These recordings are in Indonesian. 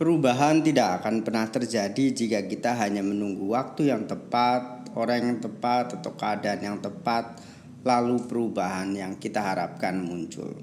Perubahan tidak akan pernah terjadi jika kita hanya menunggu waktu yang tepat, orang yang tepat, atau keadaan yang tepat, lalu perubahan yang kita harapkan muncul.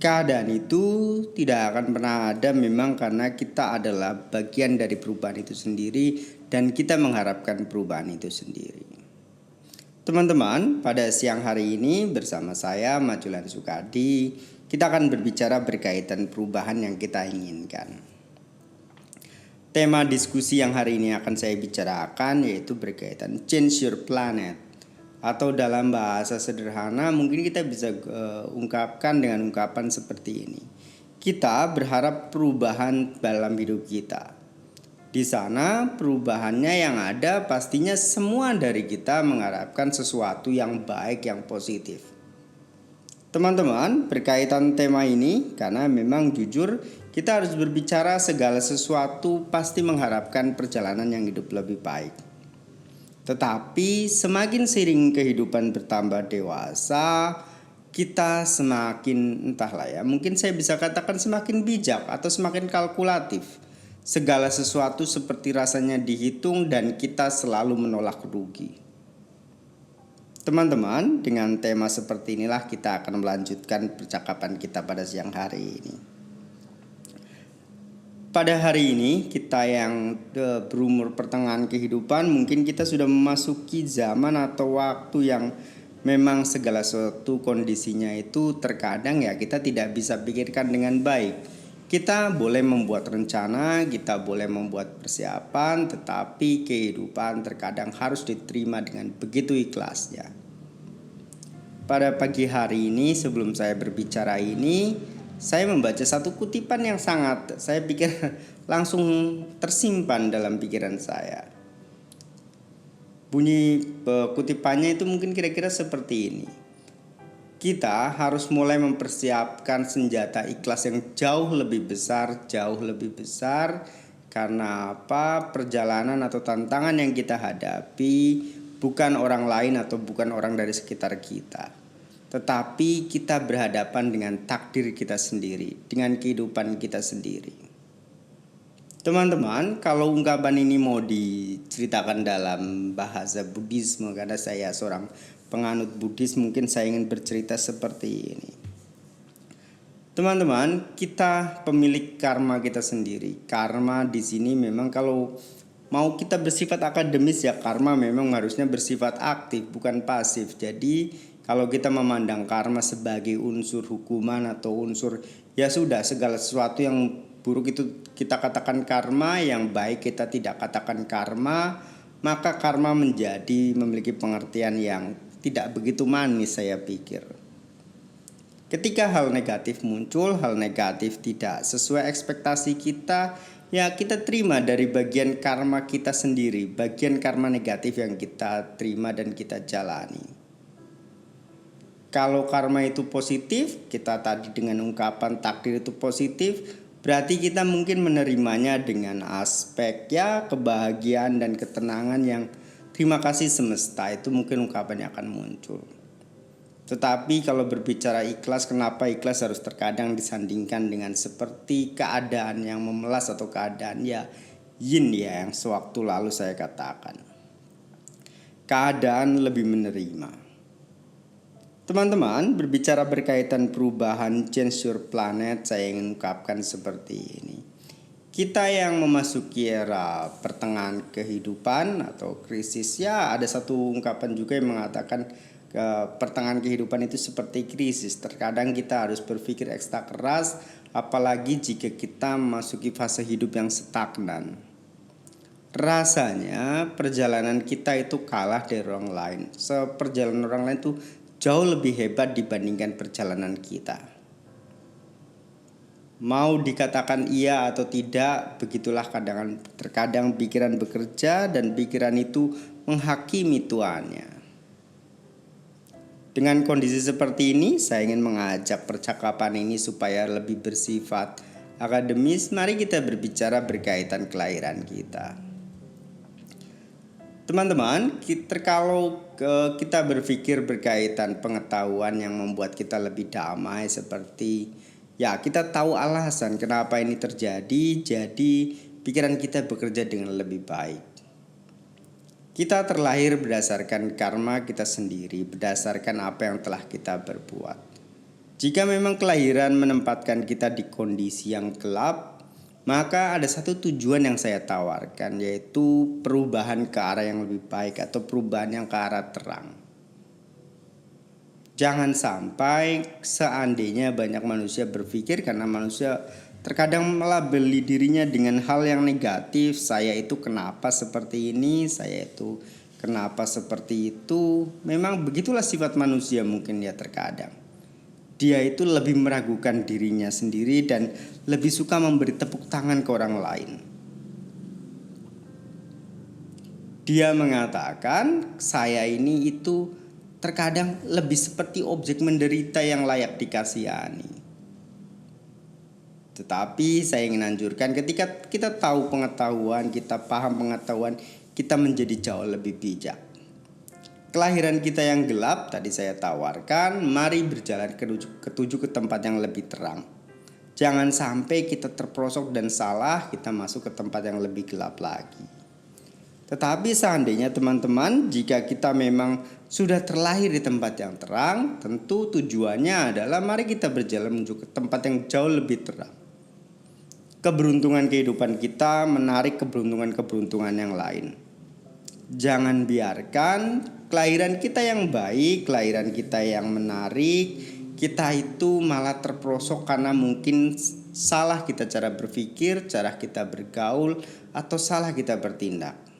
Keadaan itu tidak akan pernah ada memang karena kita adalah bagian dari perubahan itu sendiri dan kita mengharapkan perubahan itu sendiri. Teman-teman, pada siang hari ini bersama saya Majulan Sukardi, kita akan berbicara berkaitan perubahan yang kita inginkan. Tema diskusi yang hari ini akan saya bicarakan yaitu berkaitan Change Your Planet, atau dalam bahasa sederhana mungkin kita bisa ungkapkan dengan ungkapan seperti ini. Kita berharap perubahan dalam hidup kita. Di sana perubahannya yang ada pastinya semua dari kita mengharapkan sesuatu yang baik, yang positif. Teman-teman, berkaitan tema ini karena memang jujur kita harus berbicara segala sesuatu pasti mengharapkan perjalanan yang hidup lebih baik. Tetapi semakin sering kehidupan bertambah dewasa, kita semakin mungkin saya bisa katakan semakin bijak atau semakin kalkulatif. Segala sesuatu seperti rasanya dihitung dan kita selalu menolak rugi. Teman-teman, dengan tema seperti inilah kita akan melanjutkan percakapan kita pada siang hari ini. Pada hari ini kita yang berumur pertengahan kehidupan, mungkin kita sudah memasuki zaman atau waktu yang memang segala sesuatu kondisinya itu terkadang kita tidak bisa pikirkan dengan baik. Kita boleh membuat rencana, kita boleh membuat persiapan, tetapi kehidupan terkadang harus diterima dengan begitu ikhlasnya. Pada pagi hari ini sebelum saya berbicara ini, saya membaca satu kutipan yang sangat saya pikir langsung tersimpan dalam pikiran saya. Bunyi kutipannya itu mungkin kira-kira seperti ini. Kita harus mulai mempersiapkan senjata ikhlas yang jauh lebih besar karena perjalanan atau tantangan yang kita hadapi bukan orang lain atau bukan orang dari sekitar kita, tetapi kita berhadapan dengan takdir kita sendiri, dengan kehidupan kita sendiri. Teman-teman, kalau ungkapan ini mau diceritakan dalam bahasa Buddhisme, karena saya seorang penganut Buddhis, mungkin saya ingin bercerita seperti ini. Teman-teman, kita pemilik karma kita sendiri. Karma di sini memang kalau mau kita bersifat akademis karma memang harusnya bersifat aktif bukan pasif. Jadi kalau kita memandang karma sebagai unsur hukuman atau unsur sudah segala sesuatu yang buruk itu kita katakan karma, yang baik kita tidak katakan karma, maka karma memiliki pengertian yang tidak begitu manis saya pikir. Ketika hal negatif muncul, hal negatif tidak sesuai ekspektasi kita, kita terima dari bagian karma kita sendiri, bagian karma negatif yang kita terima dan kita jalani. Kalau karma itu positif, kita tadi dengan ungkapan takdir itu positif, berarti kita mungkin menerimanya dengan aspek kebahagiaan dan ketenangan yang terima kasih semesta, itu mungkin ungkapannya akan muncul. Tetapi kalau berbicara ikhlas, kenapa ikhlas harus terkadang disandingkan dengan seperti keadaan yang memelas atau keadaan yin yang sewaktu lalu saya katakan. Keadaan lebih menerima. Teman-teman, berbicara berkaitan perubahan Change Your Planet, saya ingin ungkapkan seperti ini. Kita yang memasuki era pertengahan kehidupan atau krisis, ada satu ungkapan juga yang mengatakan pertengahan kehidupan itu seperti krisis. Terkadang kita harus berpikir ekstra keras, apalagi jika kita memasuki fase hidup yang stagnan. Rasanya perjalanan kita itu kalah dari orang lain. Perjalanan orang lain itu jauh lebih hebat dibandingkan perjalanan kita. Mau dikatakan iya atau tidak, begitulah terkadang pikiran bekerja dan pikiran itu menghakimi tuannya. Dengan kondisi seperti ini, saya ingin mengajak percakapan ini supaya lebih bersifat akademis. Mari kita berbicara berkaitan kelahiran kita. Teman-teman, kalau kita berpikir berkaitan pengetahuan yang membuat kita lebih damai, seperti Ya, kita tahu alasan kenapa ini terjadi, jadi pikiran kita bekerja dengan lebih baik. Kita terlahir berdasarkan karma kita sendiri, berdasarkan apa yang telah kita berbuat. Jika memang kelahiran menempatkan kita di kondisi yang gelap, maka ada satu tujuan yang saya tawarkan, yaitu perubahan ke arah yang lebih baik atau perubahan yang ke arah terang. Jangan sampai seandainya banyak manusia berpikir, karena manusia terkadang melabeli dirinya dengan hal yang negatif. Saya itu kenapa seperti ini, saya itu kenapa seperti itu. Memang begitulah sifat manusia mungkin ya terkadang. Dia itu lebih meragukan dirinya sendiri dan lebih suka memberi tepuk tangan ke orang lain. Dia mengatakan saya ini itu terkadang lebih seperti objek menderita yang layak dikasihani. Tetapi saya ingin anjurkan, ketika kita tahu pengetahuan, kita paham pengetahuan, kita menjadi jauh lebih bijak. Kelahiran kita yang gelap tadi saya tawarkan, mari berjalan ke tempat yang lebih terang. Jangan sampai kita terperosok dan salah, kita masuk ke tempat yang lebih gelap lagi. Tetapi seandainya teman-teman, jika kita memang sudah terlahir di tempat yang terang, tentu tujuannya adalah mari kita berjalan menuju ke tempat yang jauh lebih terang. Keberuntungan kehidupan kita menarik keberuntungan-keberuntungan yang lain. Jangan biarkan kelahiran kita yang baik, kelahiran kita yang menarik, kita itu malah terperosok karena mungkin salah kita cara berpikir, cara kita bergaul, atau salah kita bertindak.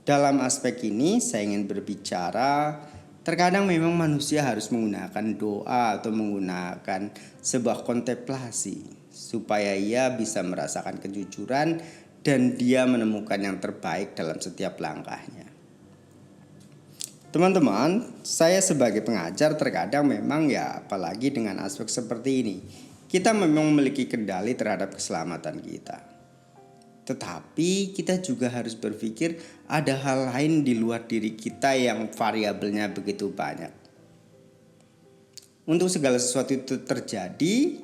Dalam aspek ini saya ingin berbicara, terkadang memang manusia harus menggunakan doa atau menggunakan sebuah kontemplasi supaya ia bisa merasakan kejujuran dan dia menemukan yang terbaik dalam setiap langkahnya. Teman-teman, saya sebagai pengajar terkadang memang ya, apalagi dengan aspek seperti ini, kita memang memiliki kendali terhadap keselamatan kita. Tetapi kita juga harus berpikir ada hal lain di luar diri kita yang variabelnya begitu banyak. Untuk segala sesuatu itu terjadi,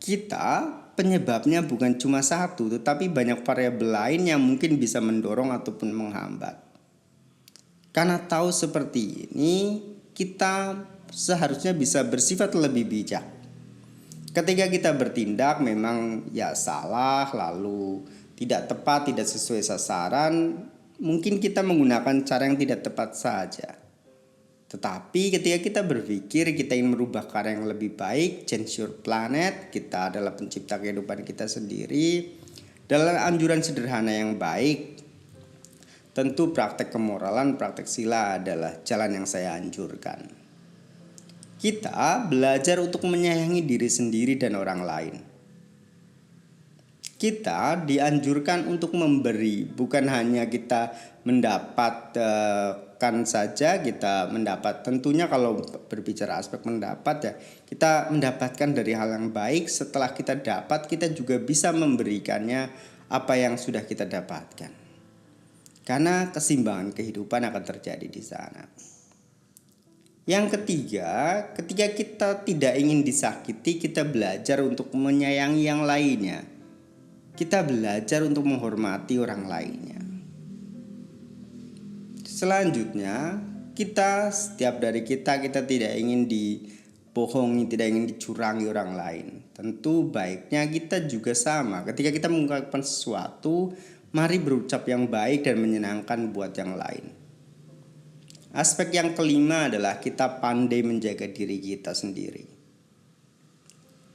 kita penyebabnya bukan cuma satu, tetapi banyak variabel lain yang mungkin bisa mendorong ataupun menghambat. Karena tahu seperti ini, kita seharusnya bisa bersifat lebih bijak. Ketika kita bertindak memang ya salah, lalu tidak tepat, tidak sesuai sasaran, mungkin kita menggunakan cara yang tidak tepat saja. Tetapi ketika kita berpikir kita ingin merubah ke arah yang lebih baik, change your planet, kita adalah pencipta kehidupan kita sendiri, dalam anjuran sederhana yang baik, tentu praktek kemoralan, praktek sila adalah jalan yang saya anjurkan. Kita belajar untuk menyayangi diri sendiri dan orang lain. Kita dianjurkan untuk memberi, bukan hanya kita mendapatkan saja, kita mendapat. Tentunya kalau berbicara aspek mendapat ya, kita mendapatkan dari hal yang baik. Setelah kita dapat, kita juga bisa memberikannya apa yang sudah kita dapatkan. Karena keseimbangan kehidupan akan terjadi di sana. Yang ketiga, ketika kita tidak ingin disakiti, kita belajar untuk menyayangi yang lainnya. Kita belajar untuk menghormati orang lainnya. Selanjutnya, setiap dari kita tidak ingin dibohongi, tidak ingin dicurangi orang lain. Tentu baiknya kita juga sama. Ketika kita mengungkapkan sesuatu, mari berucap yang baik dan menyenangkan buat yang lain. Aspek yang kelima adalah kita pandai menjaga diri kita sendiri.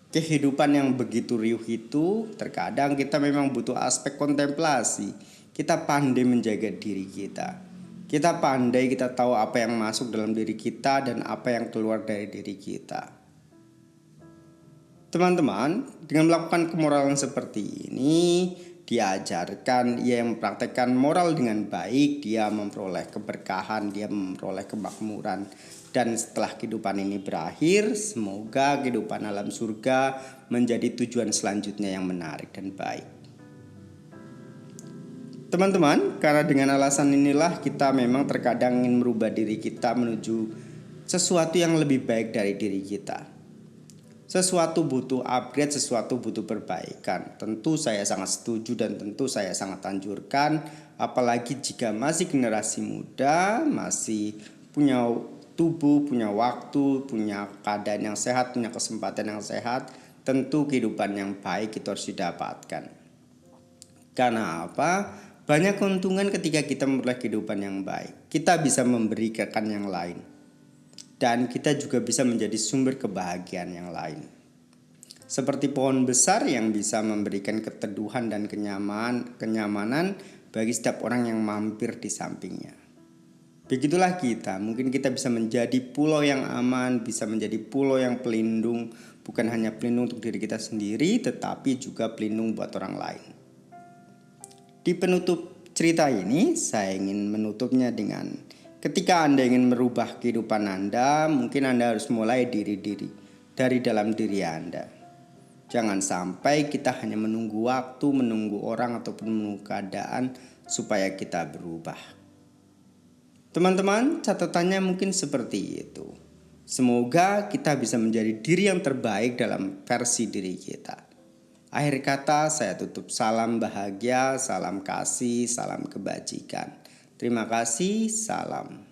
Kehidupan yang begitu riuh itu, terkadang kita memang butuh aspek kontemplasi. Kita pandai menjaga diri kita. Kita pandai, kita tahu apa yang masuk dalam diri kita dan apa yang keluar dari diri kita. Teman-teman, dengan melakukan kemoralan seperti ini, diajarkan, ia yang mempraktekkan moral dengan baik, dia memperoleh keberkahan, dia memperoleh kemakmuran. Dan setelah kehidupan ini berakhir, semoga kehidupan alam surga menjadi tujuan selanjutnya yang menarik dan baik. Teman-teman, karena dengan alasan inilah kita memang terkadang ingin merubah diri kita menuju sesuatu yang lebih baik dari diri kita. Sesuatu butuh upgrade, sesuatu butuh perbaikan. Tentu saya sangat setuju dan tentu saya sangat anjurkan, apalagi jika masih generasi muda, masih punya tubuh, punya waktu, punya keadaan yang sehat, punya kesempatan yang sehat, tentu kehidupan yang baik itu harus didapatkan. Karena apa? Banyak keuntungan ketika kita memperoleh kehidupan yang baik. Kita bisa memberikan yang lain. Dan kita juga bisa menjadi sumber kebahagiaan yang lain. Seperti pohon besar yang bisa memberikan keteduhan dan kenyamanan bagi setiap orang yang mampir di sampingnya. Begitulah kita, mungkin kita bisa menjadi pulau yang aman, bisa menjadi pulau yang pelindung, bukan hanya pelindung untuk diri kita sendiri, tetapi juga pelindung buat orang lain. Di penutup cerita ini, saya ingin menutupnya dengan ketika Anda ingin merubah kehidupan Anda, mungkin Anda harus mulai dari dalam diri Anda. Jangan sampai kita hanya menunggu waktu, menunggu orang ataupun menunggu keadaan supaya kita berubah. Teman-teman, catatannya mungkin seperti itu. Semoga kita bisa menjadi diri yang terbaik dalam versi diri kita. Akhir kata saya tutup, salam bahagia, salam kasih, salam kebajikan. Terima kasih, salam.